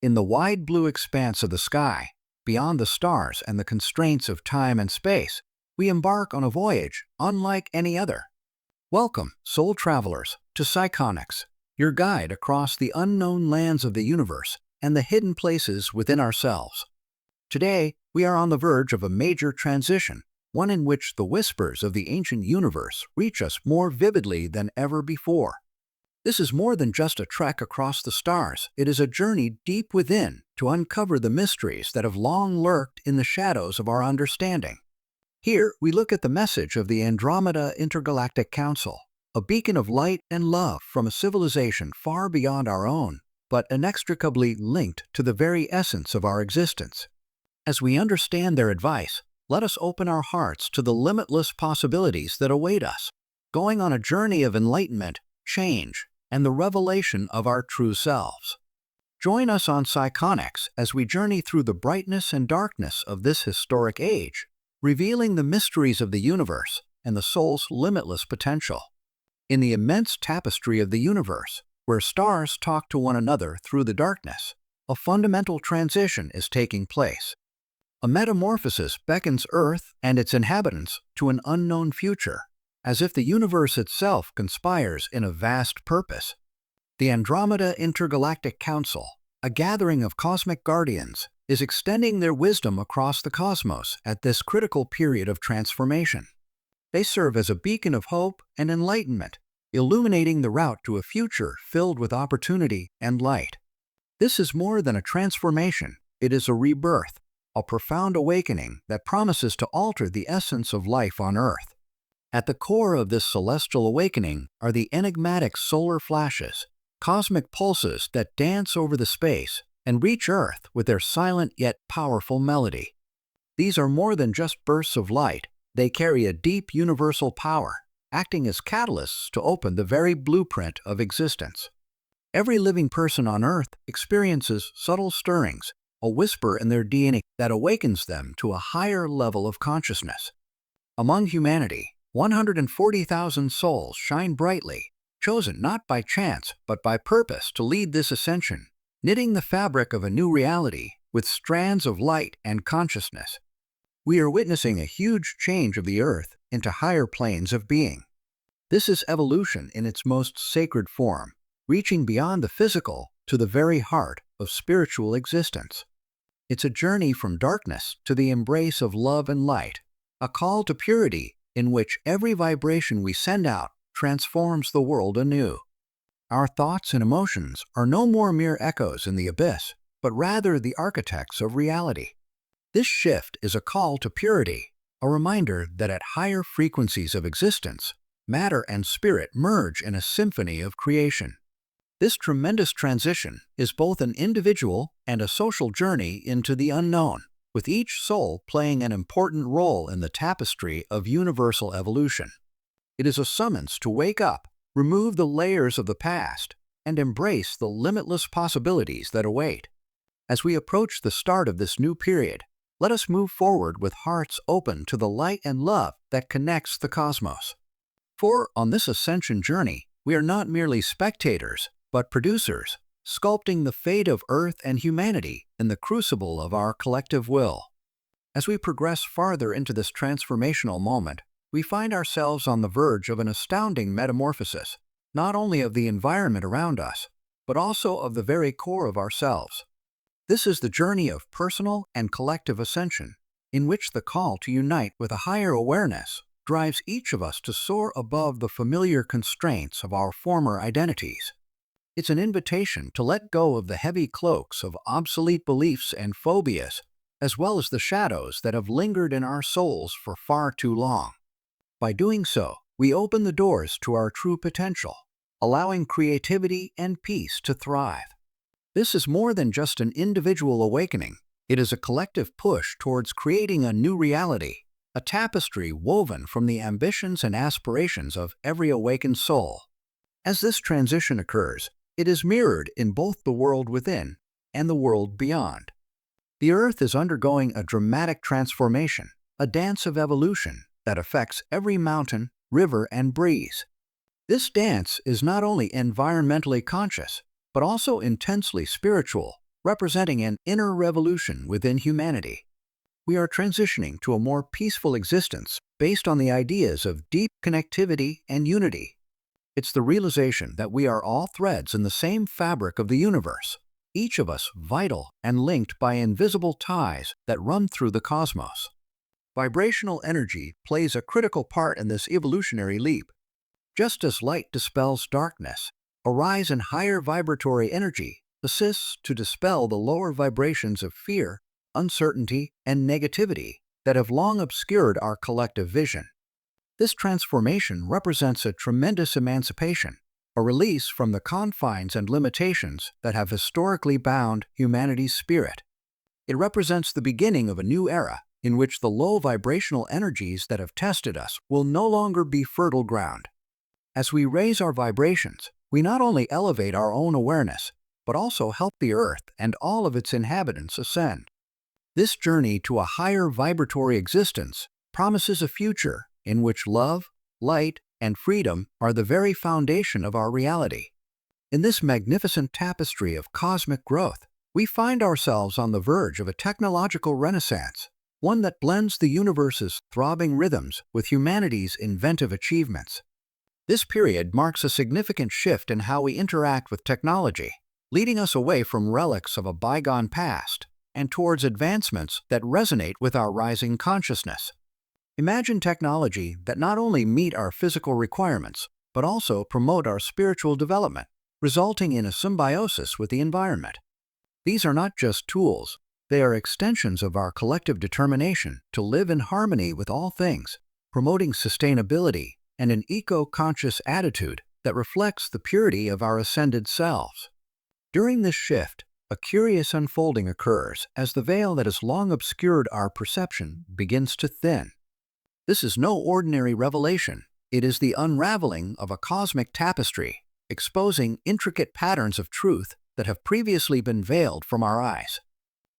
In the wide blue expanse of the sky, beyond the stars and the constraints of time and space, we embark on a voyage unlike any other. Welcome, soul travelers, to Psychonics, your guide across the unknown lands of the universe and the hidden places within ourselves. Today, we are on the verge of a major transition, one in which the whispers of the ancient universe reach us more vividly than ever before. This is more than just a trek across the stars. It is a journey deep within to uncover the mysteries that have long lurked in the shadows of our understanding. Here, we look at the message of the Andromeda Intergalactic Council, a beacon of light and love from a civilization far beyond our own, but inextricably linked to the very essence of our existence. As we understand their advice, let us open our hearts to the limitless possibilities that await us, going on a journey of enlightenment, change, and the revelation of our true selves. Join us on Psychonics as we journey through the brightness and darkness of this historic age, revealing the mysteries of the universe and the soul's limitless potential. In the immense tapestry of the universe, where stars talk to one another through the darkness, a fundamental transition is taking place. A metamorphosis beckons Earth and its inhabitants to an unknown future, as if the universe itself conspires in a vast purpose. The Andromeda Intergalactic Council, a gathering of cosmic guardians, is extending their wisdom across the cosmos at this critical period of transformation. They serve as a beacon of hope and enlightenment, illuminating the route to a future filled with opportunity and light. This is more than a transformation, it is a rebirth, a profound awakening that promises to alter the essence of life on Earth. At the core of this celestial awakening are the enigmatic solar flashes, cosmic pulses that dance over the space and reach Earth with their silent yet powerful melody. These are more than just bursts of light, they carry a deep universal power, acting as catalysts to open the very blueprint of existence. Every living person on Earth experiences subtle stirrings, a whisper in their DNA that awakens them to a higher level of consciousness. Among humanity, 140,000 souls shine brightly, chosen not by chance but by purpose to lead this ascension, knitting the fabric of a new reality with strands of light and consciousness. We are witnessing a huge change of the Earth into higher planes of being. This is evolution in its most sacred form, reaching beyond the physical to the very heart of spiritual existence. It's a journey from darkness to the embrace of love and light, a call to purity in which every vibration we send out transforms the world anew. Our thoughts and emotions are no more mere echoes in the abyss, but rather the architects of reality. This shift is a call to purity, a reminder that at higher frequencies of existence, matter and spirit merge in a symphony of creation. This tremendous transition is both an individual and a social journey into the unknown, with each soul playing an important role in the tapestry of universal evolution. It is a summons to wake up, remove the layers of the past, and embrace the limitless possibilities that await. As we approach the start of this new period, let us move forward with hearts open to the light and love that connects the cosmos. For on this ascension journey, we are not merely spectators, but producers, sculpting the fate of Earth and humanity in the crucible of our collective will. As we progress farther into this transformational moment, we find ourselves on the verge of an astounding metamorphosis, not only of the environment around us, but also of the very core of ourselves. This is the journey of personal and collective ascension, in which the call to unite with a higher awareness drives each of us to soar above the familiar constraints of our former identities. It's an invitation to let go of the heavy cloaks of obsolete beliefs and phobias, as well as the shadows that have lingered in our souls for far too long. By doing so, we open the doors to our true potential, allowing creativity and peace to thrive. This is more than just an individual awakening. It is a collective push towards creating a new reality, a tapestry woven from the ambitions and aspirations of every awakened soul. As this transition occurs, it is mirrored in both the world within and the world beyond. The Earth is undergoing a dramatic transformation, a dance of evolution that affects every mountain, river, and breeze. This dance is not only environmentally conscious, but also intensely spiritual, representing an inner revolution within humanity. We are transitioning to a more peaceful existence based on the ideas of deep connectivity and unity. It's the realization that we are all threads in the same fabric of the universe, each of us vital and linked by invisible ties that run through the cosmos. Vibrational energy plays a critical part in this evolutionary leap. Just as light dispels darkness, a rise in higher vibratory energy assists to dispel the lower vibrations of fear, uncertainty, and negativity that have long obscured our collective vision. This transformation represents a tremendous emancipation, a release from the confines and limitations that have historically bound humanity's spirit. It represents the beginning of a new era in which the low vibrational energies that have tested us will no longer be fertile ground. As we raise our vibrations, we not only elevate our own awareness, but also help the Earth and all of its inhabitants ascend. This journey to a higher vibratory existence promises a future in which love, light, and freedom are the very foundation of our reality. In this magnificent tapestry of cosmic growth, we find ourselves on the verge of a technological renaissance, one that blends the universe's throbbing rhythms with humanity's inventive achievements. This period marks a significant shift in how we interact with technology, leading us away from relics of a bygone past and towards advancements that resonate with our rising consciousness. Imagine technology that not only meet our physical requirements, but also promote our spiritual development, resulting in a symbiosis with the environment. These are not just tools, they are extensions of our collective determination to live in harmony with all things, promoting sustainability and an eco-conscious attitude that reflects the purity of our ascended selves. During this shift, a curious unfolding occurs as the veil that has long obscured our perception begins to thin. This is no ordinary revelation. It is the unraveling of a cosmic tapestry, exposing intricate patterns of truth that have previously been veiled from our eyes.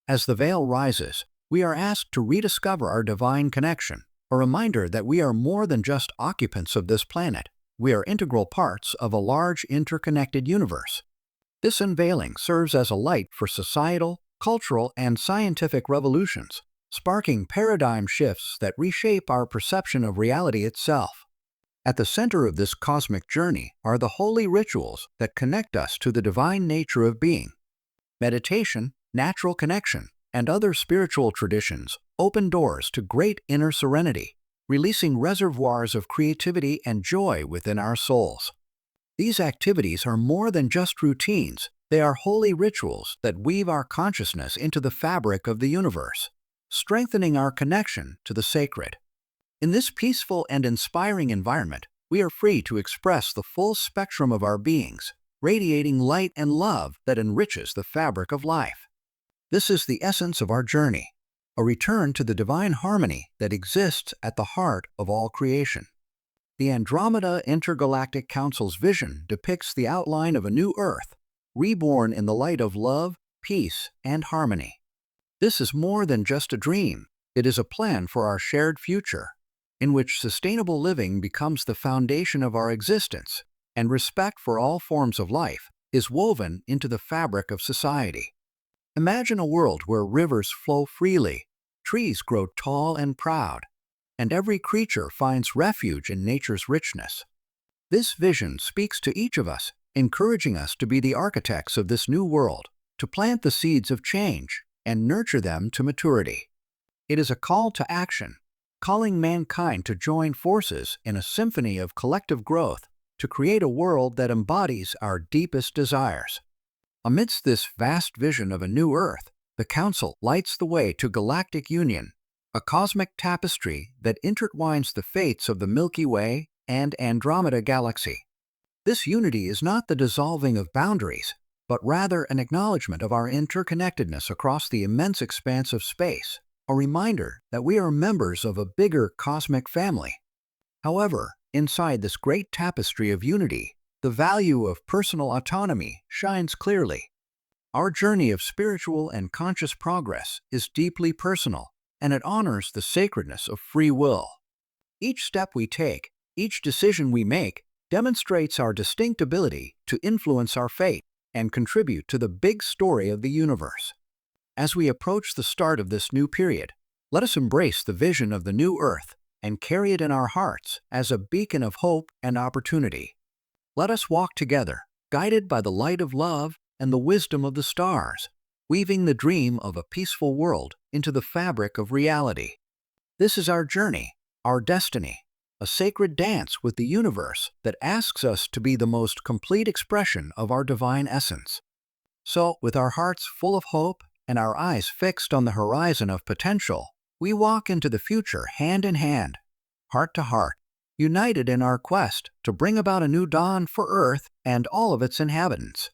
As the veil rises, we are asked to rediscover our divine connection, a reminder that we are more than just occupants of this planet. We are integral parts of a large interconnected universe. This unveiling serves as a light for societal, cultural, and scientific revolutions, sparking paradigm shifts that reshape our perception of reality itself. At the center of this cosmic journey are the holy rituals that connect us to the divine nature of being. Meditation, natural connection, and other spiritual traditions open doors to great inner serenity, releasing reservoirs of creativity and joy within our souls. These activities are more than just routines. They are holy rituals that weave our consciousness into the fabric of the universe, strengthening our connection to the sacred. In this peaceful and inspiring environment, we are free to express the full spectrum of our beings, radiating light and love that enriches the fabric of life. This is the essence of our journey, a return to the divine harmony that exists at the heart of all creation. The Andromeda Intergalactic Council's vision depicts the outline of a new Earth, reborn in the light of love, peace, and harmony. This is more than just a dream. It is a plan for our shared future, in which sustainable living becomes the foundation of our existence, and respect for all forms of life is woven into the fabric of society. Imagine a world where rivers flow freely, trees grow tall and proud, and every creature finds refuge in nature's richness. This vision speaks to each of us, encouraging us to be the architects of this new world, to plant the seeds of change and nurture them to maturity. It is a call to action, calling mankind to join forces in a symphony of collective growth to create a world that embodies our deepest desires. Amidst this vast vision of a new Earth, the Council lights the way to galactic union, a cosmic tapestry that intertwines the fates of the Milky Way and Andromeda Galaxy. This unity is not the dissolving of boundaries, but rather an acknowledgement of our interconnectedness across the immense expanse of space, a reminder that we are members of a bigger cosmic family. However, inside this great tapestry of unity, the value of personal autonomy shines clearly. Our journey of spiritual and conscious progress is deeply personal, and it honors the sacredness of free will. Each step we take, each decision we make, demonstrates our distinct ability to influence our fate, and contribute to the big story of the universe. As we approach the start of this new period, let us embrace the vision of the new Earth and carry it in our hearts as a beacon of hope and opportunity. Let us walk together, guided by the light of love and the wisdom of the stars, weaving the dream of a peaceful world into the fabric of reality. This is our journey, our destiny, a sacred dance with the universe that asks us to be the most complete expression of our divine essence. So, with our hearts full of hope and our eyes fixed on the horizon of potential, we walk into the future hand in hand, heart to heart, united in our quest to bring about a new dawn for Earth and all of its inhabitants.